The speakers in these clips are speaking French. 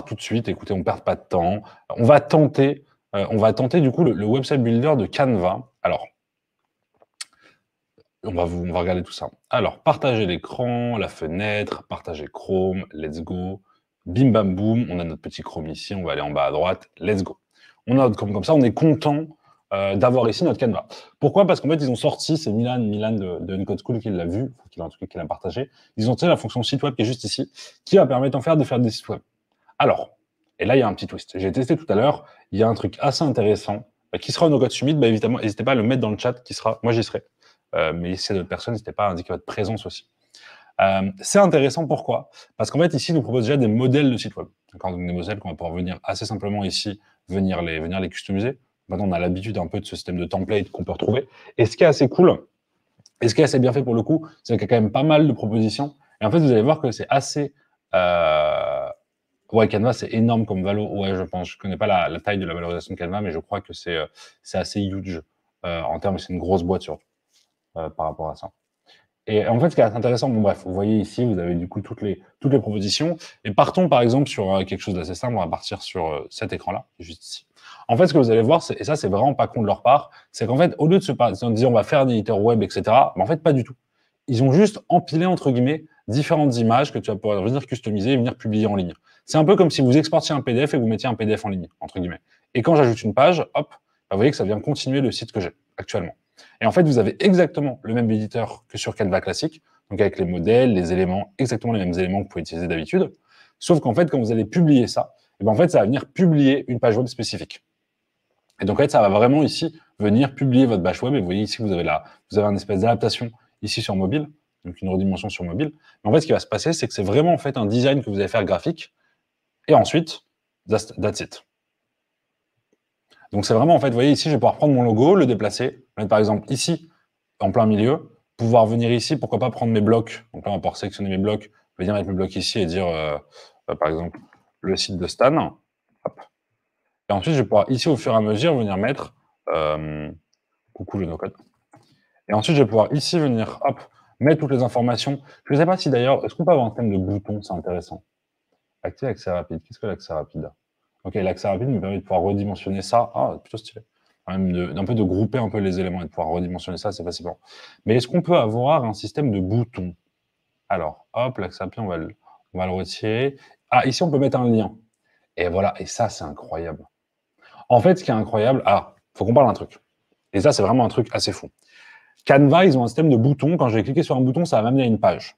part tout de suite. Écoutez, on ne perd pas de temps. On va tenter du coup le website builder de Canva. Alors, on va regarder tout ça. Alors, partager l'écran, la fenêtre, partager Chrome, let's go. Bim bam boum, on a notre petit Chrome ici, on va aller en bas à droite, let's go. On a notre Chrome comme ça, on est content d'avoir ici notre Canva. Pourquoi? Parce qu'en fait, ils ont sorti, c'est Milan de Uncode School qui l'a vu, en tout cas qui l'a partagé. Ils ont la fonction site web qui est juste ici, qui va permettre de faire des sites web. Alors, et là, il y a un petit twist. J'ai testé tout à l'heure, il y a un truc assez intéressant qui sera au No Code Summit. Bah, évidemment, n'hésitez pas à le mettre dans le chat, moi j'y serai. Mais si c'est d'autres personnes, n'hésitez pas à indiquer votre présence aussi. C'est intéressant, pourquoi? Parce qu'en fait, ici, ils nous proposent déjà des modèles de sites web. Donc, des modèles qu'on va pouvoir venir assez simplement ici, venir les customiser. Maintenant, on a l'habitude un peu de ce système de template qu'on peut retrouver. Et ce qui est assez cool, et ce qui est assez bien fait pour le coup, c'est qu'il y a quand même pas mal de propositions. Et en fait, vous allez voir que c'est assez... Ouais, Canva, c'est énorme comme valo. Ouais, je pense. Je connais pas la taille de la valorisation de Canva, mais je crois que c'est assez huge en termes, c'est une grosse boîte surtout par rapport à ça. Et en fait, ce qui est intéressant, bon bref, vous voyez ici, vous avez du coup toutes les propositions. Et partons par exemple sur quelque chose d'assez simple, on va partir sur cet écran-là, juste ici. En fait, ce que vous allez voir, et ça c'est vraiment pas con de leur part, c'est qu'en fait, au lieu de se dire on va faire un éditeur web, etc., mais en fait, pas du tout. Ils ont juste empilé, entre guillemets, différentes images que tu vas pouvoir venir customiser et venir publier en ligne. C'est un peu comme si vous exportiez un PDF et vous mettiez un PDF en ligne, entre guillemets. Et quand j'ajoute une page, hop, bah, vous voyez que ça vient continuer le site que j'ai actuellement. Et en fait, vous avez exactement le même éditeur que sur Canva classique, donc avec les modèles, les éléments, exactement les mêmes éléments que vous pouvez utiliser d'habitude. Sauf qu'en fait, quand vous allez publier ça, et ben en fait, ça va venir publier une page web spécifique. Et donc, en fait, ça va vraiment ici venir publier votre page web. Et vous voyez ici, vous avez une espèce d'adaptation ici sur mobile, donc une redimension sur mobile. Mais en fait, ce qui va se passer, c'est que c'est vraiment en fait un design que vous allez faire graphique. Et ensuite, that's it. Donc c'est vraiment, en fait, vous voyez ici, je vais pouvoir prendre mon logo, le déplacer, mettre par exemple ici, en plein milieu, pouvoir venir ici, pourquoi pas prendre mes blocs. Donc là, on va pouvoir sélectionner mes blocs, venir mettre mes blocs ici et dire, par exemple, le site de Stan. Hop. Et ensuite, je vais pouvoir ici, au fur et à mesure, venir mettre, coucou le no-code. Et ensuite, je vais pouvoir ici venir, hop, mettre toutes les informations. Je ne sais pas si d'ailleurs, est-ce qu'on peut avoir un thème de bouton, c'est intéressant. Activer l'accès rapide. Qu'est-ce que l'accès rapide? Ok, l'accès rapide me permet de pouvoir redimensionner ça. Ah, plutôt stylé. Même d'un peu de grouper un peu les éléments et de pouvoir redimensionner ça, c'est facilement. Mais est-ce qu'on peut avoir un système de boutons? Alors, hop, l'accès rapide, on va le retirer. Ah, ici, on peut mettre un lien. Et voilà, et ça, c'est incroyable. En fait, ce qui est incroyable, faut qu'on parle d'un truc. Et ça, c'est vraiment un truc assez fou. Canva, ils ont un système de boutons. Quand je vais cliquer sur un bouton, ça va m'amener à une page.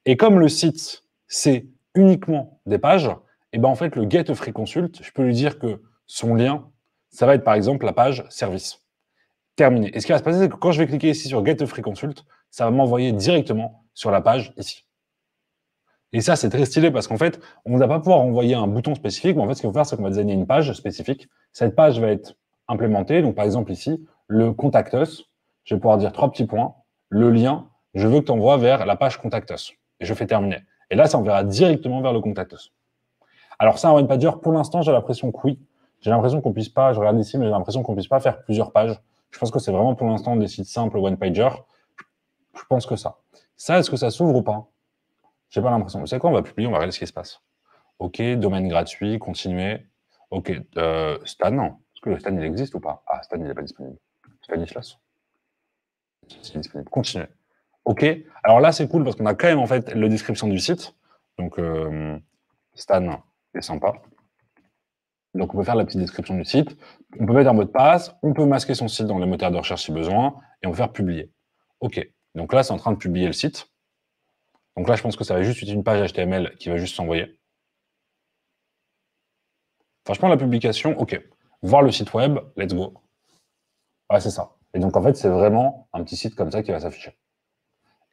Et comme le site, c'est uniquement des pages, et ben en fait, le Get a Free Consult, je peux lui dire que son lien, ça va être par exemple la page service. Terminé. Et ce qui va se passer, c'est que quand je vais cliquer ici sur Get a Free Consult, ça va m'envoyer directement sur la page ici. Et ça, c'est très stylé parce qu'en fait, on ne va pas pouvoir envoyer un bouton spécifique, mais en fait, ce qu'il faut faire, c'est qu'on va designer une page spécifique. Cette page va être implémentée. Donc, par exemple, ici, le Contact Us, je vais pouvoir dire 3 petits points. Le lien, je veux que tu envoies vers la page Contact Us. Et je fais terminer. Et là, ça enverra directement vers le Contact Us. Alors ça, un one-pager, pour l'instant, j'ai l'impression que oui. J'ai l'impression qu'on puisse pas, je regarde ici, mais j'ai l'impression qu'on puisse pas faire plusieurs pages. Je pense que c'est vraiment pour l'instant des sites simples one-pager. Je pense que ça. Ça, est-ce que ça s'ouvre ou pas? J'ai pas l'impression. Vous savez quoi, on va publier, on va regarder ce qui se passe. Ok, domaine gratuit, continuer. Ok, Stan. Est-ce que le Stan, il existe ou pas? Ah, Stan, il n'est pas disponible. Stanislas. C'est disponible. Continuer. Ok. Alors là, c'est cool parce qu'on a quand même en fait la description du site. Donc, Stan est sympa. Donc, on peut faire la petite description du site. On peut mettre un mot de passe. On peut masquer son site dans les moteurs de recherche si besoin. Et on peut faire publier. OK. Donc là, c'est en train de publier le site. Donc là, je pense que ça va juste utiliser une page HTML qui va juste s'envoyer. Franchement, la publication, OK. Voir le site web, let's go. Ouais, c'est ça. Et donc, en fait, c'est vraiment un petit site comme ça qui va s'afficher.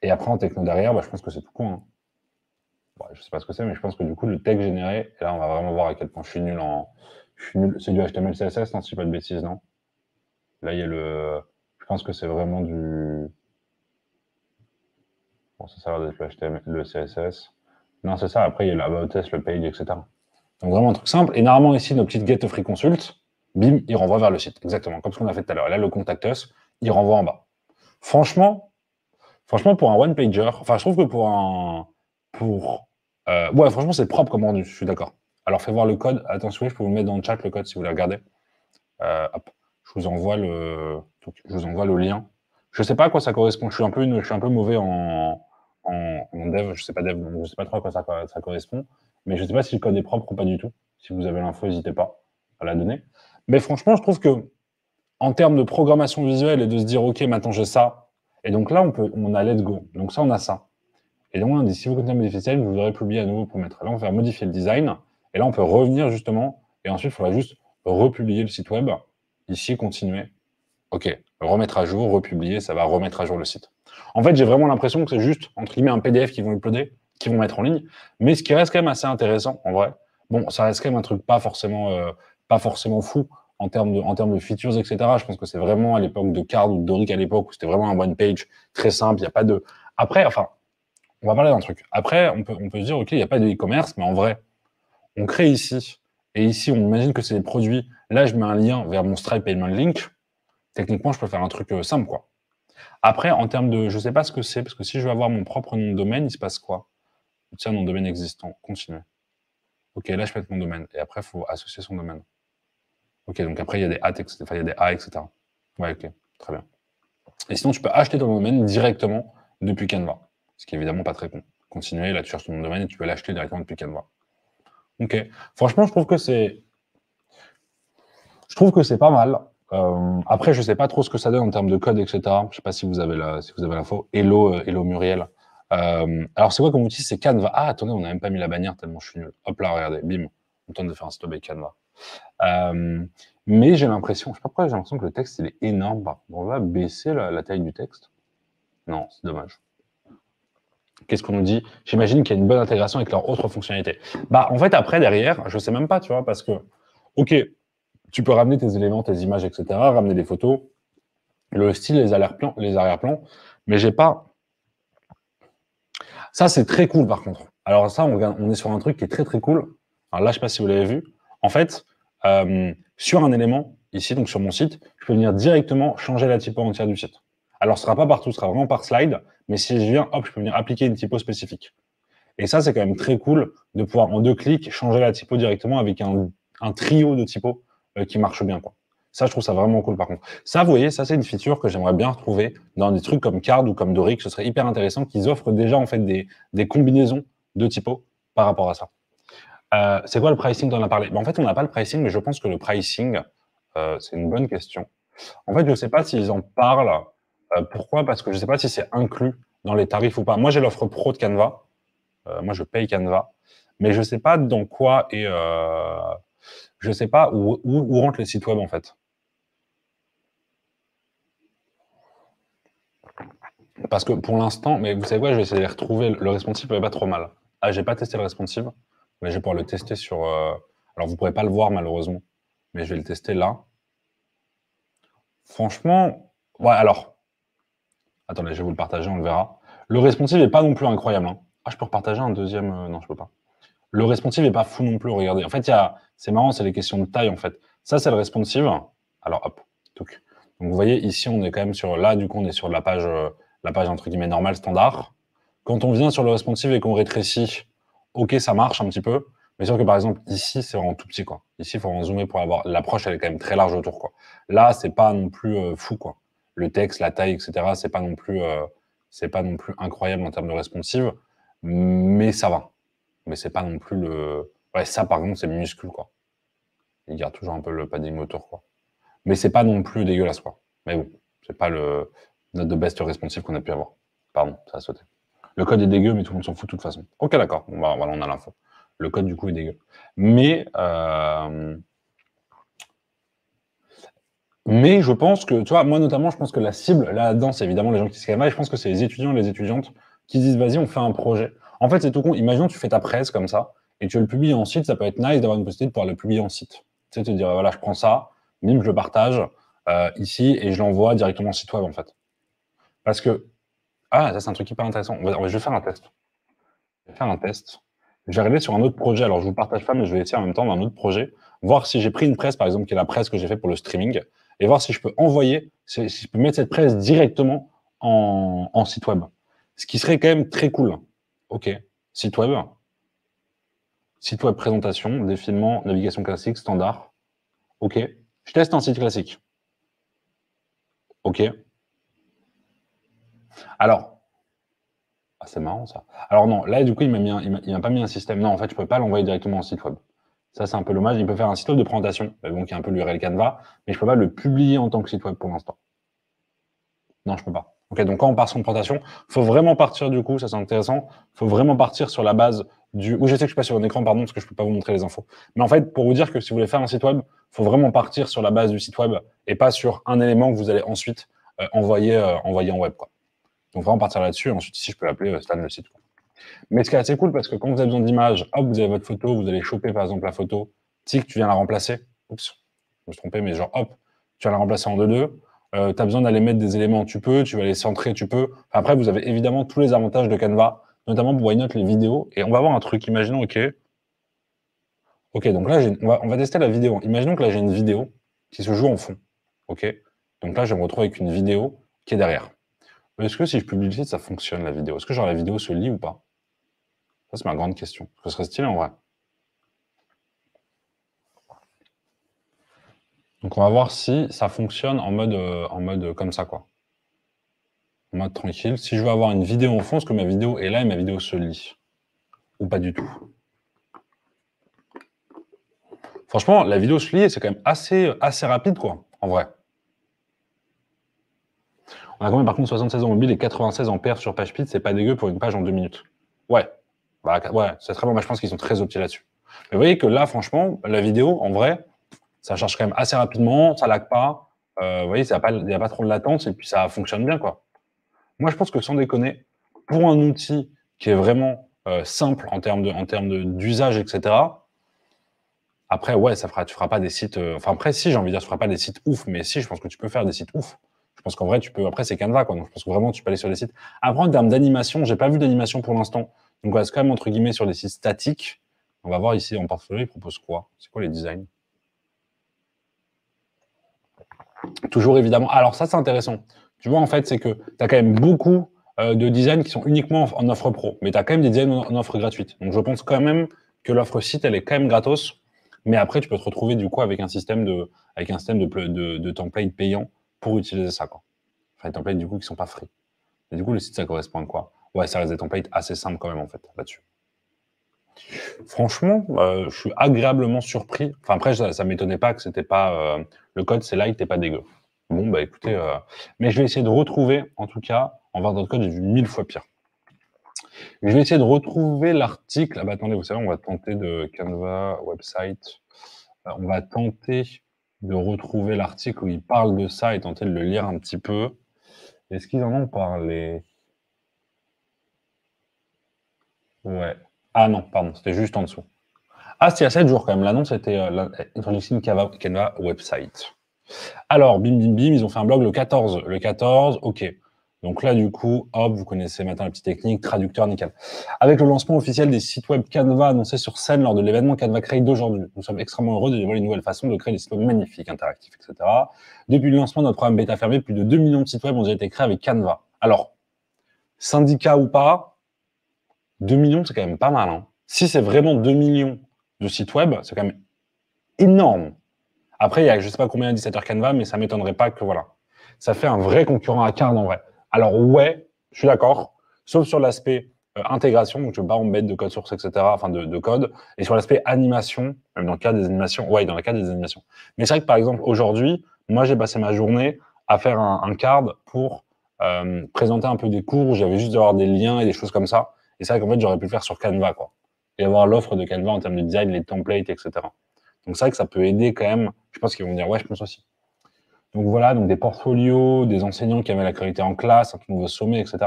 Et après, en techno derrière, bah, je pense que c'est tout con. Hein. Bon, je sais pas ce que c'est, mais je pense que du coup, le texte généré, et là, on va vraiment voir à quel point je suis nul en... C'est du HTML, CSS, non, si je dis pas de bêtises, non? Là, il y a le... Je pense que c'est vraiment du... Bon, ça a l'air d'être le HTML, le CSS. Non, c'est ça. Après, il y a l'About Us, le page, etc. Donc, vraiment un truc simple. Et normalement, ici, nos petites get free consult, bim, il renvoie vers le site. Exactement, comme ce qu'on a fait tout à l'heure. Là, le contact us, il renvoie en bas. Franchement, pour un one-pager, enfin, je trouve que pour un... ouais, franchement, c'est propre comme rendu, je suis d'accord. Alors, fais voir le code. Attention, je peux vous le mettre dans le chat, le code, si vous voulez regarder. Hop, je vous envoie le lien. Je ne sais pas à quoi ça correspond. Je suis un peu mauvais en dev. Je ne sais pas dev, donc je ne sais pas trop à quoi ça correspond. Mais je ne sais pas si le code est propre ou pas du tout. Si vous avez l'info, n'hésitez pas à la donner. Mais franchement, je trouve que en termes de programmation visuelle et de se dire, OK, maintenant j'ai ça. Et donc là, on a let's go. Donc ça, on a ça. Et donc, on dit, si vous continuez à modifier celle, vous aurez publié à nouveau pour mettre. Là, on va modifier le design. Et là, on peut revenir justement. Et ensuite, il faudra juste republier le site web. Ici, continuer. OK. Remettre à jour, republier, ça va remettre à jour le site. En fait, j'ai vraiment l'impression que c'est juste, entre guillemets, un PDF qu'ils vont uploader, qu'ils vont mettre en ligne. Mais ce qui reste quand même assez intéressant, en vrai. Bon, ça reste quand même un truc pas forcément fou en termes de features, etc. Je pense que c'est vraiment à l'époque de Card ou de Doric à l'époque où c'était vraiment un one page très simple. Il n'y a pas de. Après, enfin, on va parler d'un truc. Après, on peut se dire, OK, il n'y a pas de e-commerce, mais en vrai, on crée ici, et ici, on imagine que c'est des produits. Là, je mets un lien vers mon Stripe Payment Link. Techniquement, je peux faire un truc simple, quoi. Après, en termes de, je ne sais pas ce que c'est, parce que si je veux avoir mon propre nom de domaine, il se passe quoi? Tiens, nom de domaine existant. Continuer. OK, là, je peux mettre mon domaine. Et après, il faut associer son domaine. OK, donc après, il y a des A, etc. Enfin, il y a des A, etc. Ouais, OK, très bien. Et sinon, tu peux acheter ton domaine directement depuis Canva. Ce qui est évidemment pas très con. Continuer, là, tu cherches ton nom de domaine et tu peux l'acheter directement depuis Canva. OK. Franchement, je trouve que c'est pas mal. Après, je sais pas trop ce que ça donne en termes de code, etc. Je sais pas si vous avez l'info. Hello Muriel. Alors, c'est quoi comme outil? C'est Canva. Ah, attendez, on n'a même pas mis la bannière tellement je suis nul. Hop là, regardez, bim. On tente de faire un stop avec Canva. Mais j'ai l'impression, je sais pas pourquoi, j'ai l'impression que le texte, il est énorme. On va baisser la taille du texte. Non, c'est dommage. Qu'est-ce qu'on nous dit? J'imagine qu'il y a une bonne intégration avec leurs autres fonctionnalités. Bah, en fait, après, derrière, je sais même pas, tu vois, parce que, OK, tu peux ramener tes éléments, tes images, etc., ramener des photos, le style, les arrière-plans, mais j'ai pas. Ça, c'est très cool, par contre. Alors, ça, on est sur un truc qui est très, très cool. Alors là, je sais pas si vous l'avez vu. En fait, sur un élément, ici, donc sur mon site, je peux venir directement changer la typo entière du site. Alors, ce sera pas partout, ce sera vraiment par slide, mais si je viens, hop, je peux venir appliquer une typo spécifique. Et ça, c'est quand même très cool de pouvoir, en 2 clics, changer la typo directement avec un trio de typos qui marche bien, quoi. Ça, je trouve ça vraiment cool, par contre. Ça, vous voyez, ça, c'est une feature que j'aimerais bien retrouver dans des trucs comme Card ou comme Doric. Ce serait hyper intéressant qu'ils offrent déjà, en fait, des combinaisons de typos par rapport à ça. C'est quoi le pricing dont on a parlé? En fait, on n'a pas le pricing, mais je pense que le pricing, c'est une bonne question. En fait, je ne sais pas s'ils en parlent. Pourquoi? Parce que je ne sais pas si c'est inclus dans les tarifs ou pas. Moi, j'ai l'offre pro de Canva. Moi, je paye Canva. Mais je ne sais pas dans quoi et je ne sais pas où rentrent les sites web, en fait. Parce que pour l'instant, mais vous savez quoi, je vais essayer de retrouver. Le responsive n'est pas trop mal. Ah, j'ai pas testé le responsive, mais je vais pouvoir le tester sur. Alors, vous ne pourrez pas le voir, malheureusement, mais je vais le tester là. Franchement, ouais, alors. Attendez, je vais vous le partager, on le verra. Le responsive n'est pas non plus incroyable. Hein. Ah, je peux repartager un deuxième. Non, je peux pas. Le responsive n'est pas fou non plus, regardez. En fait, c'est marrant, c'est les questions de taille, en fait. Ça, c'est le responsive. Alors, hop, donc vous voyez, ici, on est quand même sur, là, du coup, on est sur la page entre guillemets, normale, standard. Quand on vient sur le responsive et qu'on rétrécit, OK, ça marche un petit peu. Mais sûr que, par exemple, ici, c'est vraiment tout petit, quoi. Ici, il faut en zoomer pour avoir, l'approche, elle est quand même très large autour, quoi. Là, c'est pas non plus fou, quoi. Le texte, la taille, etc., c'est pas non plus incroyable en termes de responsive, mais ça va. Mais c'est pas non plus le. Ouais, ça, par contre, c'est minuscule, quoi. Il garde toujours un peu le padding autour, quoi. Mais c'est pas non plus dégueulasse, quoi. Mais bon, c'est pas le note de best responsive qu'on a pu avoir. Pardon, ça a sauté. Le code est dégueu, mais tout le monde s'en fout de toute façon. Ok, d'accord. Bon, bah, voilà, on a l'info. Le code, du coup, est dégueu. Mais je pense que, tu vois, moi notamment, je pense que la cible là-dedans, c'est évidemment les gens qui se calment. Et je pense que c'est les étudiants et les étudiantes qui disent, vas-y, on fait un projet. En fait, c'est tout con. Imaginons, tu fais ta presse comme ça, et tu veux le publier en site. Ça peut être nice d'avoir une possibilité de pouvoir le publier en site. Tu sais, te dire, voilà, je prends ça, bim, je le partage ici, et je l'envoie directement au site web, en fait. Parce que, ah, ça, c'est un truc hyper intéressant. Je vais faire un test. Je vais faire un test. Je vais arriver sur un autre projet. Alors, je vous le partage pas, mais je vais essayer en même temps d'un autre projet. Voir si j'ai pris une presse, par exemple, qui est la presse que j'ai fait pour le streaming, et voir si je peux envoyer, si je peux mettre cette presse directement en site web. Ce qui serait quand même très cool. OK. Site web. Site web présentation, défilement, navigation classique, standard. OK. Je teste un site classique. OK. Alors, ah, c'est marrant ça. Alors non, là, du coup, il m'a pas mis un système. Non, en fait, je ne peux pas l'envoyer directement en site web. Ça, c'est un peu dommage. Il peut faire un site web de présentation, donc il y a un peu l'URL Canva, mais je ne peux pas le publier en tant que site web pour l'instant. Non, je ne peux pas. Ok, donc quand on part sur une présentation, il faut vraiment partir du coup, ça c'est intéressant, il faut vraiment partir sur la base du... Oui, je sais que je suis pas sur un écran, pardon, parce que je ne peux pas vous montrer les infos. Mais en fait, pour vous dire que si vous voulez faire un site web, il faut vraiment partir sur la base du site web et pas sur un élément que vous allez ensuite envoyer en web, quoi. Donc vraiment partir là-dessus, ensuite ici je peux l'appeler Stan le site, quoi. Mais ce qui est assez cool, parce que quand vous avez besoin d'images, hop, vous avez votre photo, vous allez choper par exemple la photo, tic, tu viens la remplacer. Oups, je me suis trompé, mais genre hop, tu viens la remplacer en 2-2. Tu as besoin d'aller mettre des éléments, tu peux, tu vas les centrer, tu peux. Enfin, après, vous avez évidemment tous les avantages de Canva, notamment pour Why Not les vidéos. Et on va voir un truc, imaginons, ok. Ok, donc là, on va tester la vidéo. Imaginons que là, j'ai une vidéo qui se joue en fond. Ok. Donc là, je me retrouve avec une vidéo qui est derrière. Est-ce que si je publie le site, ça fonctionne la vidéo? Est-ce que genre la vidéo se lit ou pas? Ça, c'est ma grande question. Ce serait stylé en vrai. Donc on va voir si ça fonctionne en mode comme ça, quoi. En mode tranquille. Si je veux avoir une vidéo en fond, est-ce que ma vidéo est là et ma vidéo se lit? Ou pas du tout? Franchement, la vidéo se lit et c'est quand même assez rapide, quoi, en vrai. On a quand même par contre 76 en mobile et 96 en perf sur PageSpeed, c'est pas dégueu pour une page en 2 minutes. Ouais, bah, ouais, c'est très bon, mais je pense qu'ils sont très optés là-dessus. Mais vous voyez que là, franchement, la vidéo, en vrai, ça charge quand même assez rapidement, ça lag pas. Vous voyez, il n'y a pas trop de latence et puis ça fonctionne bien, quoi. Moi, je pense que sans déconner, pour un outil qui est vraiment simple en termes d'usage, etc., après, ouais, tu feras pas des sites. Enfin, après, si, j'ai envie de dire, tu feras pas des sites ouf, mais si, je pense que tu peux faire des sites ouf. Je pense qu'en vrai, tu peux. Après, c'est Canva, quoi. Donc, je pense que vraiment, tu peux aller sur des sites. Après, en termes d'animation, j'ai pas vu d'animation pour l'instant. Donc, on reste quand même, entre guillemets, sur des sites statiques. On va voir ici en portfolio, ils proposent quoi? C'est quoi les designs? Toujours évidemment. Alors, ça, c'est intéressant. Tu vois, en fait, c'est que tu as quand même beaucoup de designs qui sont uniquement en offre pro, mais tu as quand même des designs en offre gratuite. Donc, je pense quand même que l'offre site, elle est quand même gratos. Mais après, tu peux te retrouver du coup avec un système de template payant pour utiliser ça, quoi. Enfin, les templates du coup qui sont pas free. Et du coup, le site, ça correspond à quoi? Ouais, ça reste des templates assez simples quand même, en fait, là-dessus. Franchement, je suis agréablement surpris. Enfin, après, ça m'étonnait pas que c'était pas. Le code, c'est là, il n'était pas dégueu. Bon, bah écoutez, mais je vais essayer de retrouver, en tout cas, en voir d'autres codes, j'ai vu 1000 fois pire. Je vais essayer de retrouver l'article. Ah bah attendez, vous savez, on va tenter de Canva website. On va tenter de retrouver l'article où ils parlent de ça et tenter de le lire un petit peu. Est-ce qu'ils en ont parlé? Ouais. Ah non, pardon, c'était juste en dessous. Ah, c'était il y a 7 jours quand même. L'annonce était Introducing Canva website. Alors, bim, bim, bim, ils ont fait un blog le 14. Le 14, ok. Donc là, du coup, hop, vous connaissez maintenant la petite technique, traducteur, nickel. Avec le lancement officiel des sites web Canva annoncé sur scène lors de l'événement Canva Create d'aujourd'hui, nous sommes extrêmement heureux de dévoiler une nouvelle façon de créer des sites web magnifiques, interactifs, etc. Depuis le lancement de notre programme bêta fermé, plus de 2 millions de sites web ont déjà été créés avec Canva. Alors, syndicat ou pas, 2 millions, c'est quand même pas mal, hein. Si c'est vraiment 2 millions de sites web, c'est quand même énorme. Après, il y a je sais pas combien d'éditeurs Canva, mais ça m'étonnerait pas que voilà. Ça fait un vrai concurrent à Carl en vrai. Alors ouais, je suis d'accord, sauf sur l'aspect intégration, donc je ne veux pas en mettre de code source, etc., enfin de code, et sur l'aspect animation, même dans le cas des animations, ouais, dans le cas des animations. Mais c'est vrai que par exemple, aujourd'hui, moi j'ai passé ma journée à faire un card pour présenter un peu des cours, j'avais juste d'avoir des liens et des choses comme ça, et c'est vrai qu'en fait j'aurais pu le faire sur Canva, quoi, et avoir l'offre de Canva en termes de design, les templates, etc. Donc c'est vrai que ça peut aider quand même. Je pense qu'ils vont me dire ouais, je pense aussi. Donc voilà, donc des portfolios, des enseignants qui avaient la qualité en classe, un nouveau sommet, etc.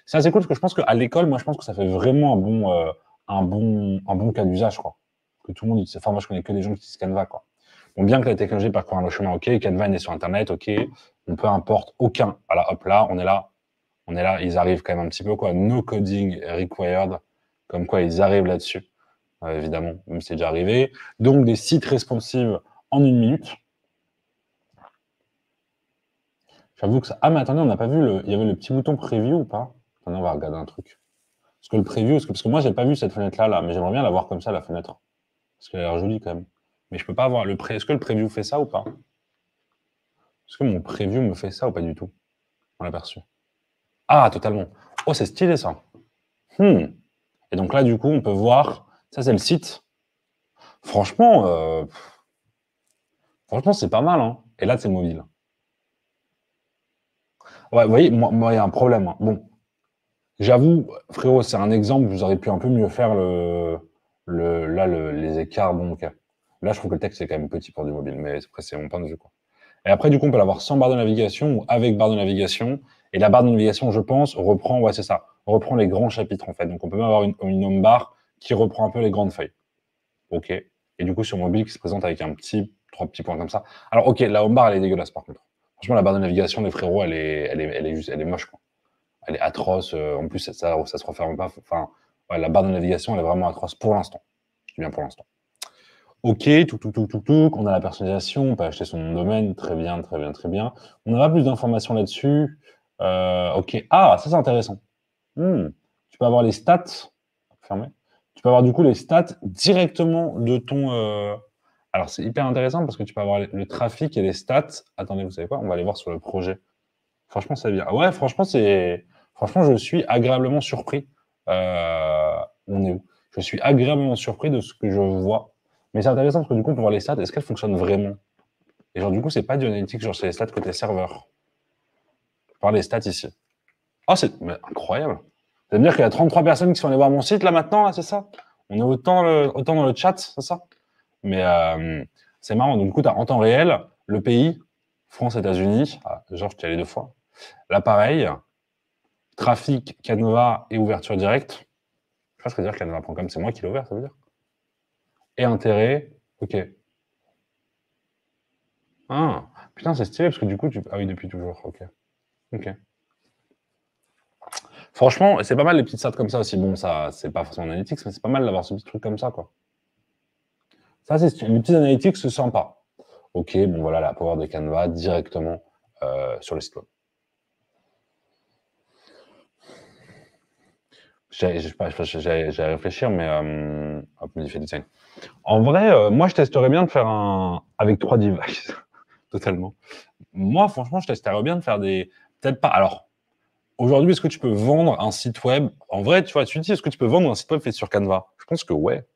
C'est assez cool parce que je pense qu'à l'école, moi je pense que ça fait vraiment un bon cas d'usage, quoi. Que tout le monde utilise. Enfin, moi je connais que des gens qui utilisent Canva, quoi. Bon, bien que la technologie parcourt le chemin, ok, Canva est sur Internet, ok, on peu importe aucun. Voilà, hop là, on est là, ils arrivent quand même un petit peu, quoi. No coding required, comme quoi ils arrivent là-dessus. Évidemment, même si c'est déjà arrivé. Donc, des sites responsives en 1 minute. J'avoue que ça... Ah, mais attendez, on n'a pas vu il y avait le petit bouton preview ou pas? Attendez, on va regarder un truc. Parce que le preview, parce que moi, j'ai pas vu cette fenêtre-là, là, mais j'aimerais bien la voir comme ça, la fenêtre. Parce qu'elle a l'air jolie quand même. Mais je peux pas avoir le pré. Est-ce que le preview fait ça ou pas? Est-ce que mon preview me fait ça ou pas du tout? On l'a aperçu. Ah, totalement. Oh, c'est stylé ça. Et donc là, du coup, on peut voir. Ça, c'est le site. Franchement, franchement, c'est pas mal. Hein. Et là, c'est mobile. Ouais, vous voyez, moi, il y a un problème. Hein. Bon, j'avoue, frérot, c'est un exemple. Vous auriez pu un peu mieux faire les écarts. Bon, ok. Là, je trouve que le texte est quand même petit pour du mobile, mais après, c'est mon point de vue. Quoi. Et après, du coup, on peut l'avoir sans barre de navigation ou avec barre de navigation. Et la barre de navigation, je pense, reprend, ouais, c'est ça, reprend les grands chapitres, en fait. Donc, on peut même avoir une home bar qui reprend un peu les grandes feuilles. OK. Et du coup, sur mobile, qui se présente avec trois petits points comme ça. Alors, OK, la home bar, elle est dégueulasse, par contre. Franchement, la barre de navigation, les frérots, elle est moche, quoi. Elle est atroce. En plus, ça se referme pas. Enfin, ouais, la barre de navigation, elle est vraiment atroce pour l'instant. Je dis bien pour l'instant. OK, on a la personnalisation, on peut acheter son nom de domaine, très bien, très bien, très bien. On n'a pas plus d'informations là-dessus. OK. Ah, ça c'est intéressant. Tu peux avoir les stats. Fermé. Tu peux avoir du coup les stats directement de ton. Alors c'est hyper intéressant parce que tu peux avoir le trafic et les stats. Attendez, vous savez quoi? On va aller voir sur le projet. Franchement, c'est bien. Ouais, franchement, je suis agréablement surpris. On est où? Je suis agréablement surpris de ce que je vois. Mais c'est intéressant parce que du coup, on peut voir les stats. Est-ce qu'elles fonctionnent vraiment? Et genre, du coup, c'est pas du analytics, genre, c'est les stats côté serveur. Je parle des stats ici. Oh, c'est incroyable. Ça veut dire qu'il y a 33 personnes qui sont allées voir mon site là maintenant, là, c'est ça? On est autant dans le chat, c'est ça? Mais c'est marrant. Donc, du coup, tu as en temps réel le pays, France, États-Unis. Ah, genre, je t'y allé 2 fois. L'appareil, trafic, Canva et ouverture directe. Je pense que dire Canva.com, c'est moi qui l'ai ouvert, ça veut dire. Et intérêt, ok. Ah, putain, c'est stylé parce que du coup, ah oui, depuis toujours, ok. Ok. Franchement, c'est pas mal les petites stats comme ça aussi. Bon, ça, c'est pas forcément analytics, mais c'est pas mal d'avoir ce petit truc comme ça, quoi. Ça, c'est les petits analytics, c'est sympa. Ok, bon, voilà, la power de Canva directement sur le site web. J'allais réfléchir, mais hop, modifier design. En vrai, moi, je testerais bien de faire un avec 3 devices. Totalement. Moi, franchement, je testerais bien de faire des. Peut-être pas. Alors, aujourd'hui, est-ce que tu peux vendre un site web? En vrai, tu vois, tu te dis, est-ce que tu peux vendre un site web fait sur Canva? Je pense que ouais.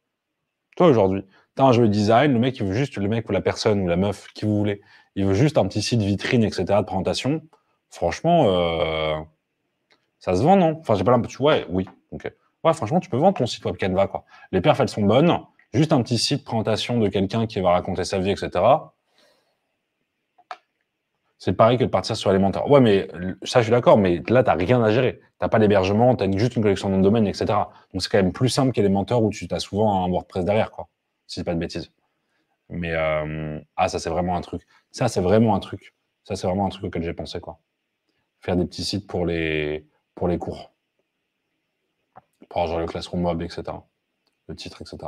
Toi, aujourd'hui, tu as un jeu de design, le mec, il veut juste, le mec ou la personne ou la meuf, qui vous voulez, il veut juste un petit site vitrine, etc., de présentation. Franchement, ça se vend, non? Enfin, j'ai pas l'impression. Ouais, oui. Ok. Ouais, franchement, tu peux vendre ton site web Canva, quoi. Les perfs, elles sont bonnes. Juste un petit site présentation de quelqu'un qui va raconter sa vie, etc. C'est pareil que de partir sur Elementor. Ouais, mais ça, je suis d'accord, mais là, tu n'as rien à gérer. Tu n'as pas l'hébergement, tu as juste une collection de noms de domaine, etc. Donc, c'est quand même plus simple qu'Elementor où tu as souvent un WordPress derrière, quoi. Si c'est pas de bêtises. Mais, ça, c'est vraiment un truc. Ça, c'est vraiment un truc. Ça, c'est vraiment un truc auquel j'ai pensé, quoi. Faire des petits sites pour les cours. Pour avoir genre le Classroom Mob, etc. Le titre, etc.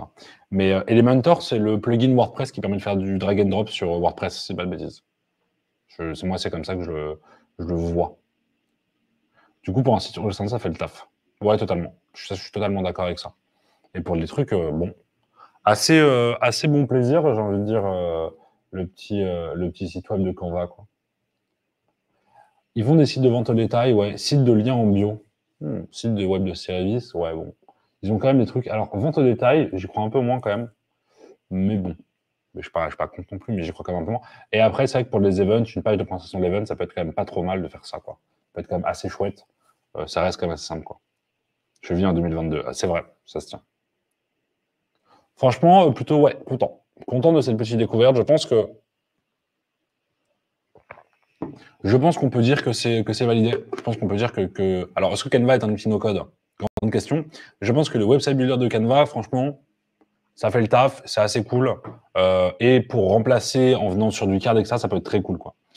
Mais Elementor, c'est le plugin WordPress qui permet de faire du drag and drop sur WordPress, si c'est pas de bêtises. Moi, c'est comme ça que je le vois. Du coup, pour un site web, ça fait le taf. Ouais, totalement. Je suis totalement d'accord avec ça. Et pour les trucs, bon, assez bon plaisir, j'ai envie de dire, le petit site web de Canva, quoi. Ils font des sites de vente au détail, ouais. Site de lien en bio. Site de web de service, ouais, bon. Ils ont quand même des trucs. Alors, vente au détail, j'y crois un peu moins quand même. Mais bon. Je ne suis pas contre non plus, mais j'y crois quand même un peu moins. Et après, c'est vrai que pour les events, une page de présentation d'event, ça peut être quand même pas trop mal de faire ça, quoi. Ça peut être quand même assez chouette. Ça reste quand même assez simple, quoi. Je vis en 2022. Ah, c'est vrai, ça se tient. Franchement, plutôt, ouais, content. Content de cette petite découverte. Je pense qu'on peut dire que c'est validé. Je pense qu'on peut dire que. Alors, est-ce que Canva est un outil no-code? Grande question. Je pense que le website builder de Canva, franchement, ça fait le taf, c'est assez cool. Et pour remplacer en venant sur du card, etc., ça peut être très cool, quoi.